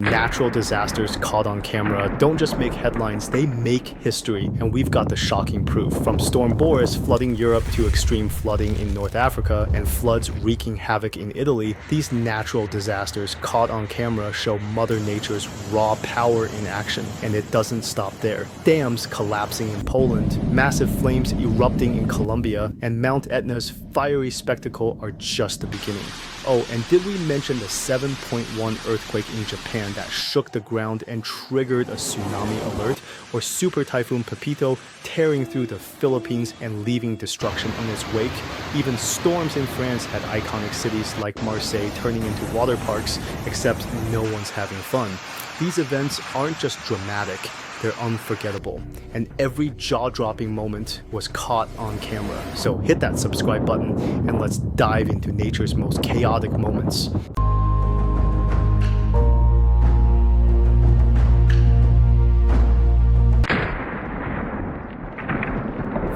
natural disasters caught on camera don't just make headlines, they make history, and we've got the shocking proof. From Storm Boris flooding Europe to extreme flooding in North Africa and floods wreaking havoc in Italy, these natural disasters caught on camera show Mother Nature's raw power in action, and it doesn't stop there. Dams collapsing in Poland, massive flames erupting in Colombia, and Mount Etna's fiery spectacle are just the beginning. Oh, and did we mention the 7.1 earthquake in Japan that shook the ground and triggered a tsunami alert? Or Super Typhoon Pepito tearing through the Philippines and leaving destruction in its wake? Even storms in France had iconic cities like Marseille turning into water parks, except no one's having fun. These events aren't just dramatic, they're unforgettable, and every jaw-dropping moment was caught on camera. So hit that subscribe button and let's dive into nature's most chaotic moments.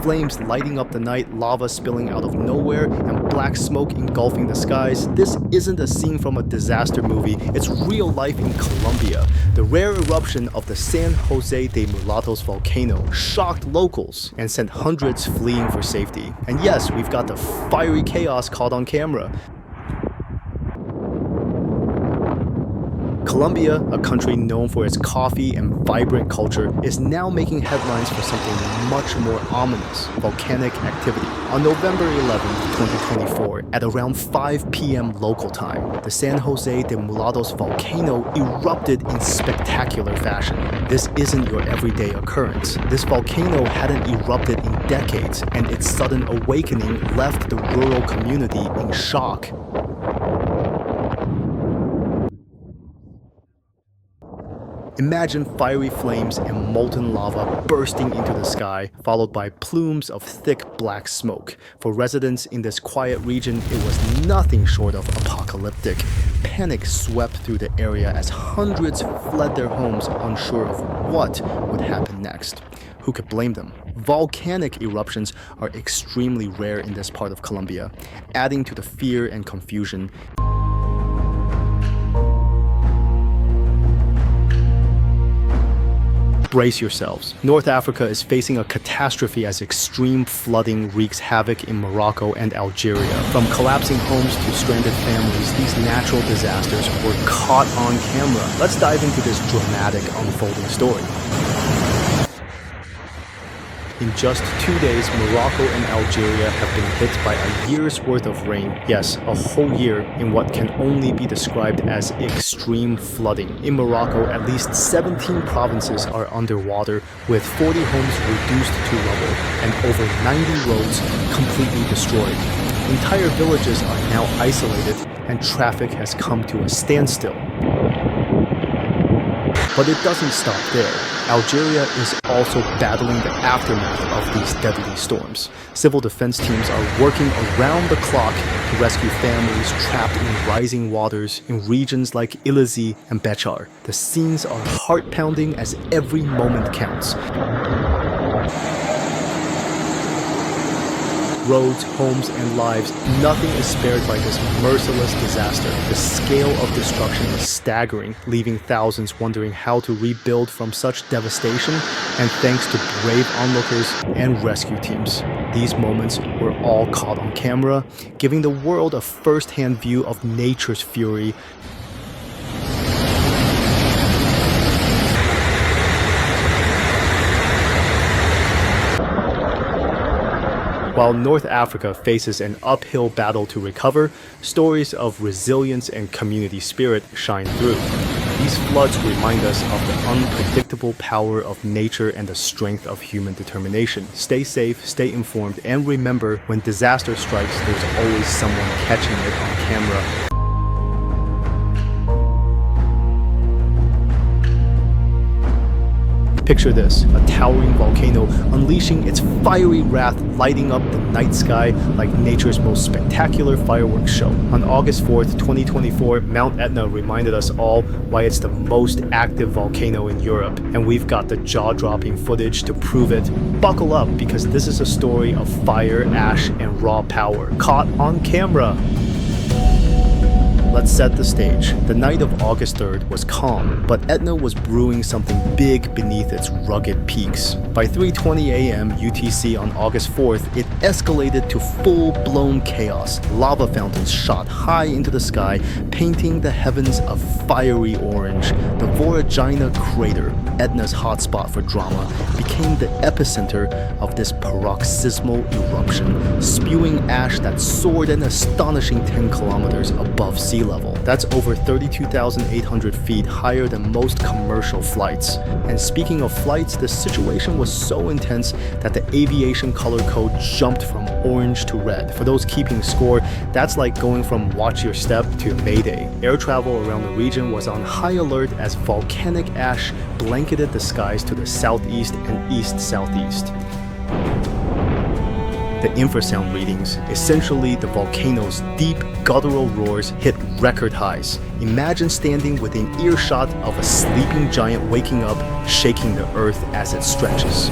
Flames lighting up the night, lava spilling out of nowhere, and black smoke engulfing the skies. This isn't a scene from a disaster movie, it's real life in Colombia. The rare eruption of the San Jose de Mulatos volcano shocked locals and sent hundreds fleeing for safety. And yes, we've got the fiery chaos caught on camera. Colombia, a country known for its coffee and vibrant culture, is now making headlines for something much more ominous: volcanic activity. On November 11, 2024, at around 5 p.m. local time, the San Jose de Mulatos volcano erupted in spectacular fashion. This isn't your everyday occurrence. This volcano hadn't erupted in decades, and its sudden awakening left the rural community in shock. Imagine fiery flames and molten lava bursting into the sky, followed by plumes of thick black smoke. For residents in this quiet region, it was nothing short of apocalyptic. Panic swept through the area as hundreds fled their homes, unsure of what would happen next. Who could blame them? Volcanic eruptions are extremely rare in this part of Colombia, adding to the fear and confusion. Brace yourselves. North Africa is facing a catastrophe as extreme flooding wreaks havoc in Morocco and Algeria. From collapsing homes to stranded families, these natural disasters were caught on camera. Let's dive into this dramatic unfolding story. In just 2 days, Morocco and Algeria have been hit by a year's worth of rain. Yes, a whole year in what can only be described as extreme flooding. In Morocco, at least 17 provinces are underwater, with 40 homes reduced to rubble and over 90 roads completely destroyed. Entire villages are now isolated and traffic has come to a standstill. But it doesn't stop there. Algeria is also battling the aftermath of these deadly storms. Civil defense teams are working around the clock to rescue families trapped in rising waters in regions like Illizi and Béchar. The scenes are heart-pounding as every moment counts. Roads, homes, and lives, nothing is spared by this merciless disaster. The scale of destruction is staggering, leaving thousands wondering how to rebuild from such devastation, and thanks to brave onlookers and rescue teams. These moments were all caught on camera, giving the world a first-hand view of nature's fury. While North Africa faces an uphill battle to recover, stories of resilience and community spirit shine through. These floods remind us of the unpredictable power of nature and the strength of human determination. Stay safe, stay informed, and remember, when disaster strikes, there's always someone catching it on camera. Picture this, a towering volcano unleashing its fiery wrath, lighting up the night sky like nature's most spectacular fireworks show. On August 4th, 2024, Mount Etna reminded us all why it's the most active volcano in Europe, and we've got the jaw-dropping footage to prove it. Buckle up, because this is a story of fire, ash, and raw power, caught on camera. Let's set the stage. The night of August 3rd was calm, but Etna was brewing something big beneath its rugged peaks. By 3:20 a.m. UTC on August 4th, it escalated to full-blown chaos. Lava fountains shot high into the sky, painting the heavens a fiery orange. The Voragina crater, Etna's hotspot for drama, became the epicenter of this paroxysmal eruption, spewing ash that soared an astonishing 10 kilometers above sea level. That's over 32,800 feet higher than most commercial flights. And speaking of flights, the situation was so intense that the aviation color code jumped from orange to red. For those keeping score, that's like going from watch your step to Mayday. Air travel around the region was on high alert as volcanic ash blanketed the skies to the southeast and east-southeast. The infrasound readings, essentially the volcano's deep guttural roars, hit record highs. Imagine standing within earshot of a sleeping giant waking up, shaking the earth as it stretches.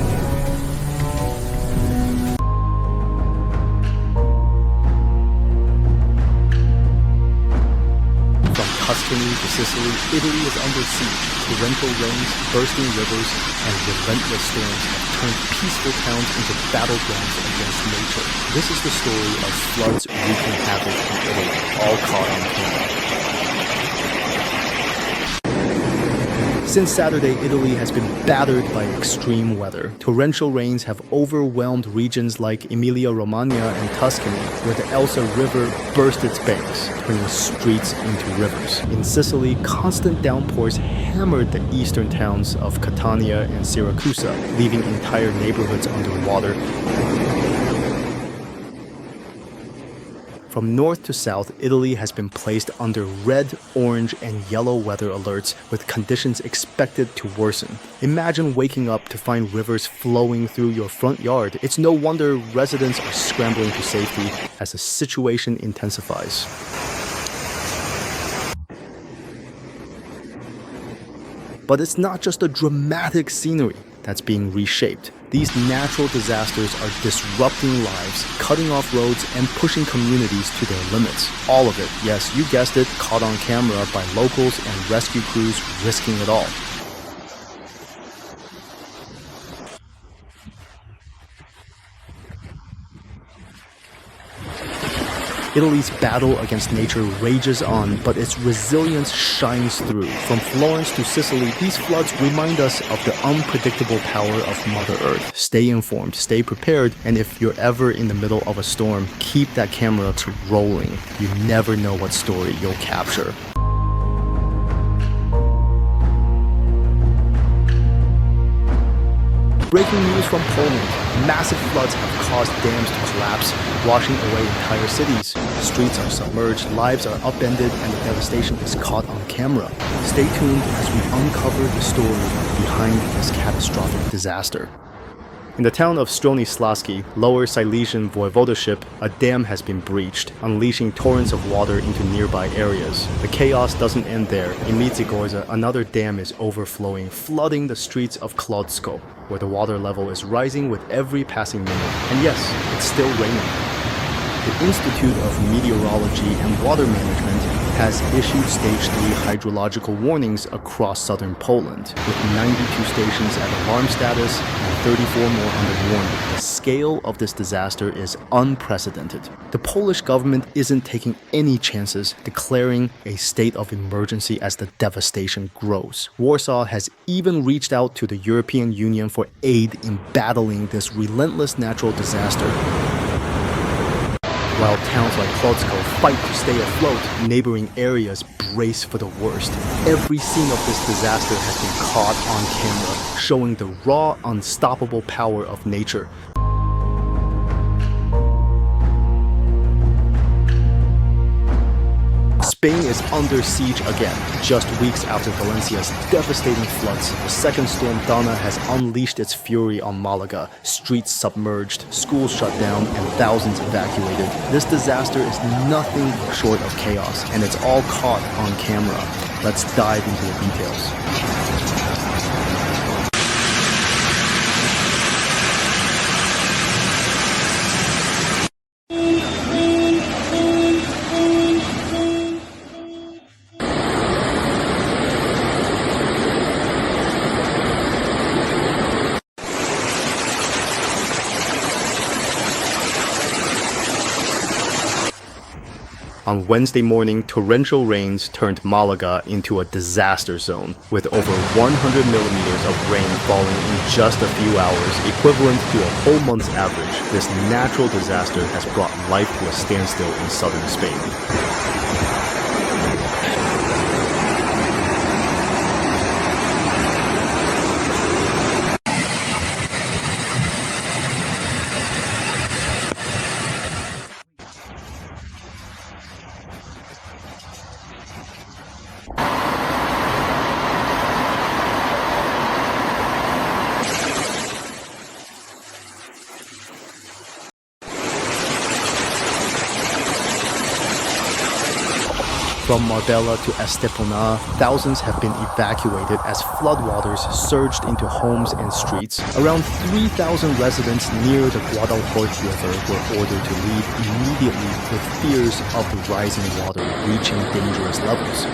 Tuscany to Sicily, Italy is under siege. Torrential rains, bursting rivers, and relentless storms have turned peaceful towns into battlegrounds against nature. This is the story of floods wreaking havoc in Italy, all caught on camera. Since Saturday, Italy has been battered by extreme weather. Torrential rains have overwhelmed regions like Emilia-Romagna and Tuscany, where the Elsa River burst its banks, turning streets into rivers. In Sicily, constant downpours hammered the eastern towns of Catania and Siracusa, leaving entire neighborhoods underwater. From north to south, Italy has been placed under red, orange, and yellow weather alerts, with conditions expected to worsen. Imagine waking up to find rivers flowing through your front yard. It's no wonder residents are scrambling to safety as the situation intensifies. But it's not just a dramatic scenery that's being reshaped. These natural disasters are disrupting lives, cutting off roads, and pushing communities to their limits. All of it, yes, you guessed it, caught on camera by locals and rescue crews risking it all. Italy's battle against nature rages on, but its resilience shines through. From Florence to Sicily, these floods remind us of the unpredictable power of Mother Earth. Stay informed, stay prepared, and if you're ever in the middle of a storm, keep that camera rolling. You never know what story you'll capture. Breaking news from Poland. Massive floods have caused dams to collapse, washing away entire cities. Streets are submerged, lives are upended, and the devastation is caught on camera. Stay tuned as we uncover the story behind this catastrophic disaster. In the town of Stronislaski, Lower Silesian Voivodeship, a dam has been breached, unleashing torrents of water into nearby areas. The chaos doesn't end there. In Midzigorza, another dam is overflowing, flooding the streets of Klodzko, where the water level is rising with every passing minute. And yes, it's still raining. The Institute of Meteorology and Water Management has issued Stage 3 hydrological warnings across southern Poland, with 92 stations at alarm status and 34 more under warning. The scale of this disaster is unprecedented. The Polish government isn't taking any chances, declaring a state of emergency as the devastation grows. Warsaw has even reached out to the European Union for aid in battling this relentless natural disaster. While towns like Klodzko fight to stay afloat, neighboring areas brace for the worst. Every scene of this disaster has been caught on camera, showing the raw, unstoppable power of nature. Spain is under siege again. Just weeks after Valencia's devastating floods, the second storm Dana has unleashed its fury on Malaga. Streets submerged, schools shut down, and thousands evacuated. This disaster is nothing short of chaos, and it's all caught on camera. Let's dive into the details. On Wednesday morning, torrential rains turned Malaga into a disaster zone, with over 100 millimeters of rain falling in just a few hours, equivalent to a whole month's average. This natural disaster has brought life to a standstill in southern Spain. From Marbella to Estepona, thousands have been evacuated as floodwaters surged into homes and streets. Around 3,000 residents near the Guadalhorce River were ordered to leave immediately with fears of the rising water reaching dangerous levels.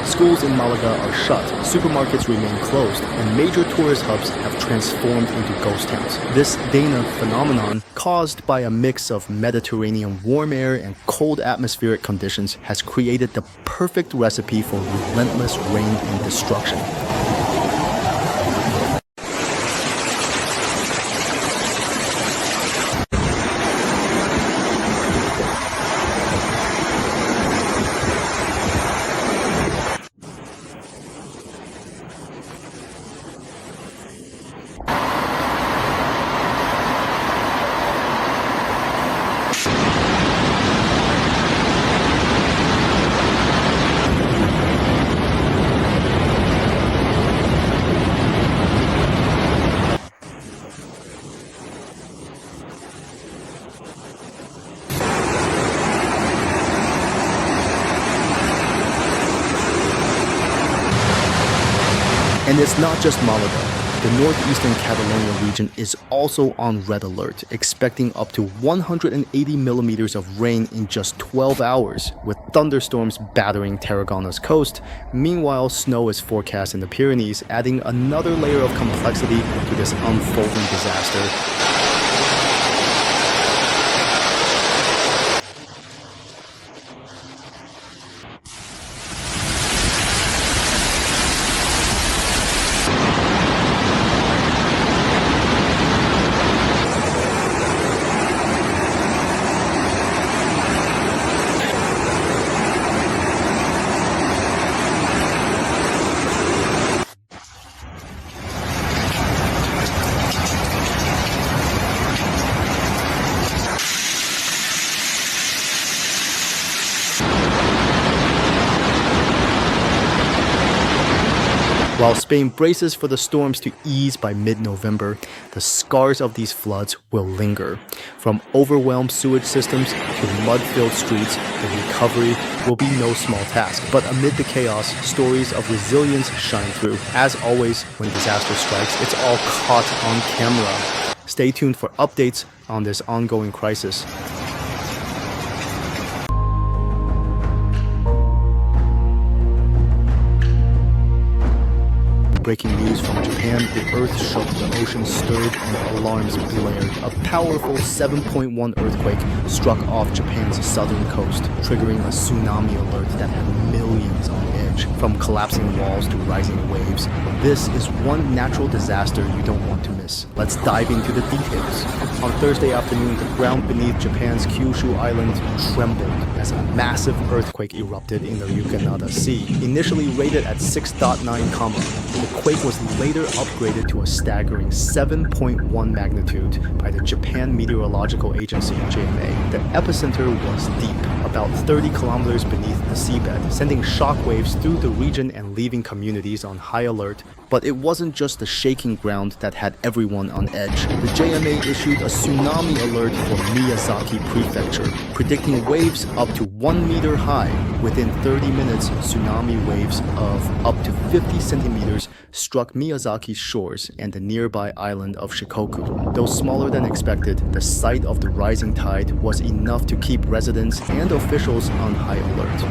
Schools in Malaga are shut, supermarkets remain closed, and major tourist hubs have transformed into ghost towns. This Dana phenomenon, caused by a mix of Mediterranean warm air and cold atmospheric conditions, has created the perfect recipe for relentless rain and destruction. And it's not just Malaga. The northeastern Catalonia region is also on red alert, expecting up to 180 millimeters of rain in just 12 hours, with thunderstorms battering Tarragona's coast. Meanwhile, snow is forecast in the Pyrenees, adding another layer of complexity to this unfolding disaster. While Spain braces for the storms to ease by mid-November, the scars of these floods will linger. From overwhelmed sewage systems to mud-filled streets, the recovery will be no small task. But amid the chaos, stories of resilience shine through. As always, when disaster strikes, it's all caught on camera. Stay tuned for updates on this ongoing crisis. Breaking news from Japan, the earth shook, the ocean stirred, and alarms blared. A powerful 7.1 earthquake struck off Japan's southern coast, triggering a tsunami alert that had millions on edge. From collapsing walls to rising waves, this is one natural disaster you don't want to miss. Let's dive into the details. On Thursday afternoon, the ground beneath Japan's Kyushu island trembled as a massive earthquake erupted in the Ryukanada Sea. Initially rated at 6.9 comma, the quake was later upgraded to a staggering 7.1 magnitude by the Japan Japan Meteorological Agency, JMA, the epicenter was deep, about 30 kilometers beneath the seabed, sending shockwaves through the region and leaving communities on high alert. But it wasn't just the shaking ground that had everyone on edge. The JMA issued a tsunami alert for Miyazaki Prefecture, predicting waves up to 1 meter high. Within 30 minutes, tsunami waves of up to 50 centimeters struck Miyazaki's shores and the nearby island of Shikoku. Though smaller than expected, the sight of the rising tide was enough to keep residents and officials on high alert.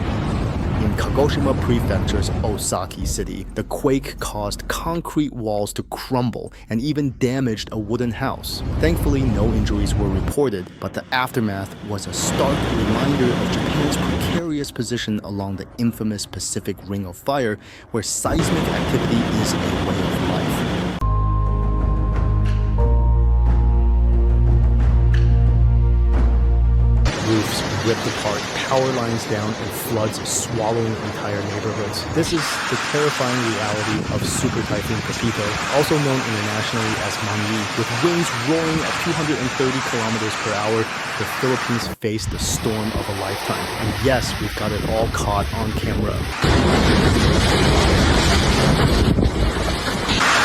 In Kagoshima Prefecture's Osaki City, the quake caused concrete walls to crumble and even damaged a wooden house. Thankfully, no injuries were reported, but the aftermath was a stark reminder of Japan's precarious position along the infamous Pacific Ring of Fire, where seismic activity is a way of life. Roofs ripped apart, power lines down, and floods swallowing entire neighborhoods. This is the terrifying reality of Super Typhoon Pepito, also known internationally as Manyi. With winds roaring at 230 kilometers per hour, the Philippines faced the storm of a lifetime. And yes, we've got it all caught on camera.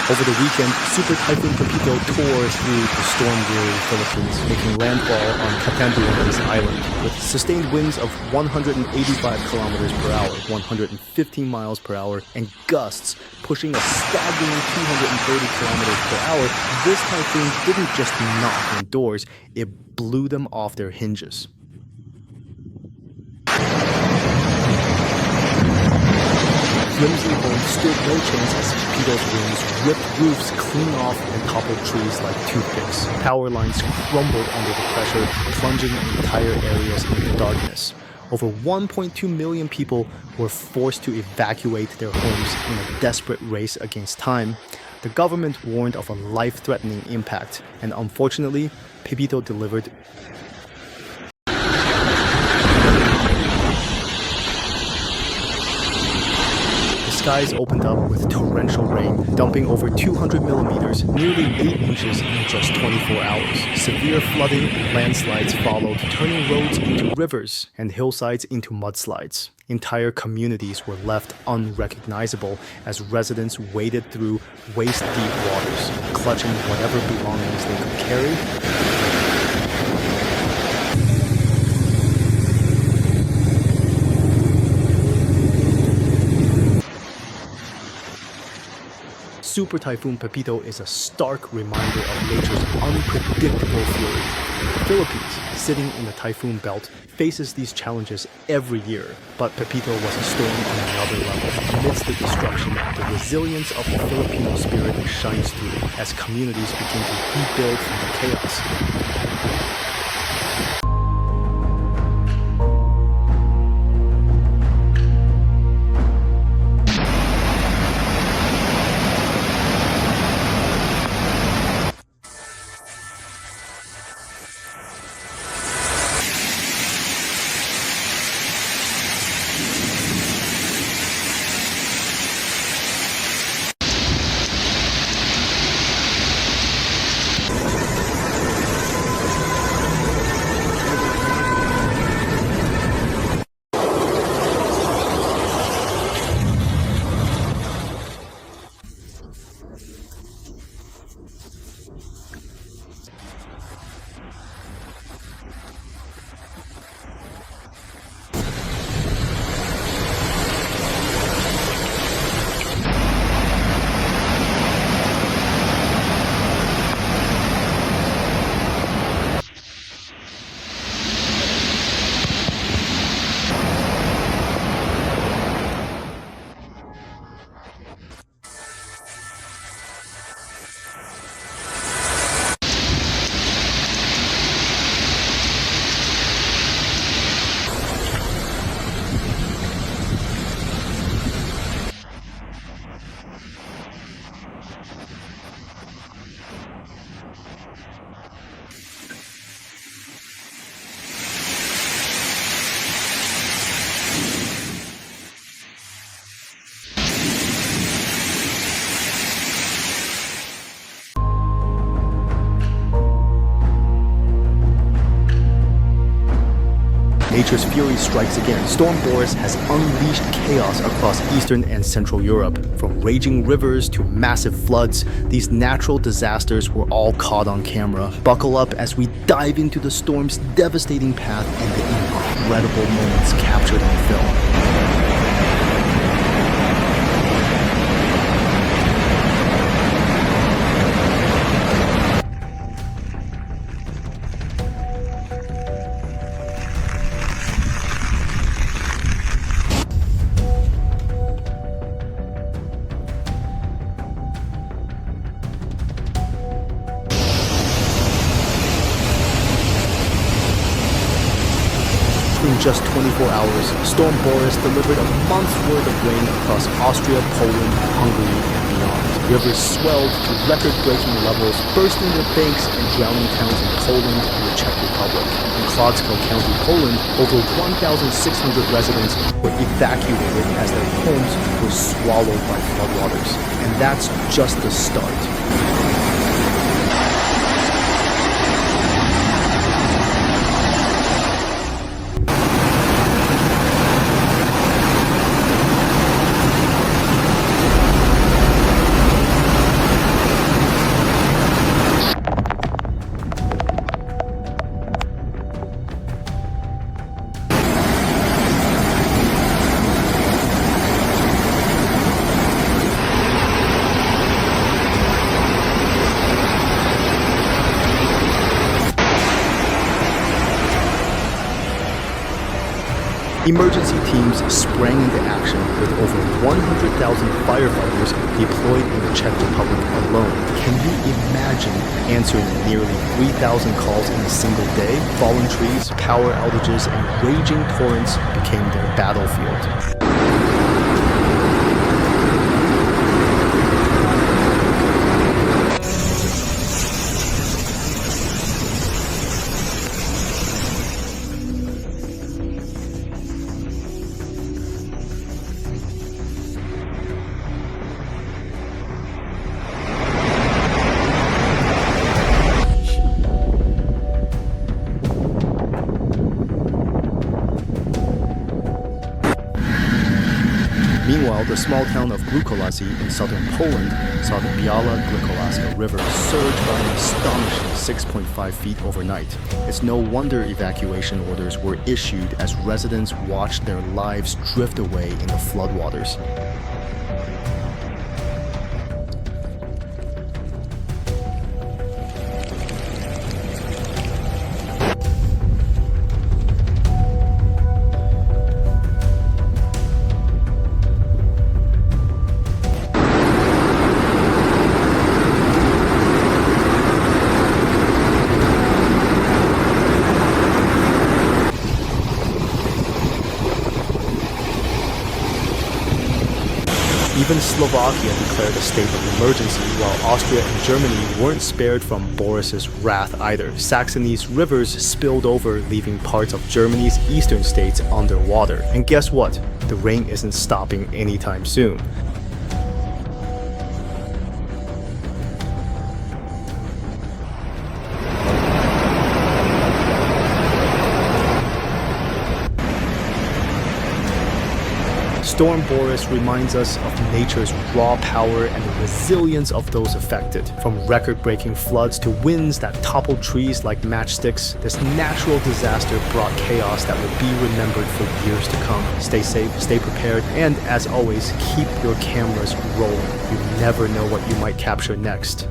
Over the weekend, Super Typhoon Pepito tore through the storm-weary Philippines, making landfall on Catanduanes Island, with sustained winds of 185 kilometers per hour, 115 miles per hour, and gusts pushing a staggering 230 kilometers per hour. This typhoon didn't just knock on doors, it blew them off their hinges. Flimsy homes stood no chance as Pepito's winds ripped roofs clean off and toppled trees like toothpicks. Power lines crumbled under the pressure, plunging entire areas into darkness. Over 1.2 million people were forced to evacuate their homes in a desperate race against time. The government warned of a life-threatening impact, and unfortunately, Pepito delivered. Skies opened up with torrential rain, dumping over 200 millimeters, nearly 8 inches in just 24 hours. Severe flooding and landslides followed, turning roads into rivers and hillsides into mudslides. Entire communities were left unrecognizable as residents waded through waist-deep waters, clutching whatever belongings they could carry. Super Typhoon Pepito is a stark reminder of nature's unpredictable fury. The Philippines, sitting in the typhoon belt, faces these challenges every year, but Pepito was a storm on another level. Amidst the destruction, the resilience of the Filipino spirit shines through as communities begin to rebuild from the chaos. nature's fury strikes again. Storm Boris has unleashed chaos across Eastern and Central Europe. From raging rivers to massive floods, these natural disasters were all caught on camera. Buckle up as we dive into the storm's devastating path and the incredible moments captured on film. In just 24 hours, Storm Boris delivered a month's worth of rain across Austria, Poland, Hungary, and beyond. Rivers swelled to record-breaking levels, bursting their banks and drowning towns in Poland and the Czech Republic. In Kłodzko County, Poland, over 1,600 residents were evacuated as their homes were swallowed by floodwaters. And that's just the start. Emergency teams sprang into action with over 100,000 firefighters deployed in the Czech Republic alone. Can you imagine answering nearly 3,000 calls in a single day? Fallen trees, power outages, and raging torrents became their battlefield. Meanwhile, the small town of Glucolazy in southern Poland saw the Biała-Glucolaska River surge by an astonishing 6.5 feet overnight. It's no wonder evacuation orders were issued as residents watched their lives drift away in the floodwaters. Even Slovakia declared a state of emergency, while Austria and Germany weren't spared from Boris's wrath either. Saxony's rivers spilled over, leaving parts of Germany's eastern states underwater. And guess what? The rain isn't stopping anytime soon. Storm Boris reminds us of nature's raw power and the resilience of those affected. From record-breaking floods to winds that toppled trees like matchsticks, this natural disaster brought chaos that will be remembered for years to come. Stay safe, stay prepared, and as always, keep your cameras rolling. You never know what you might capture next.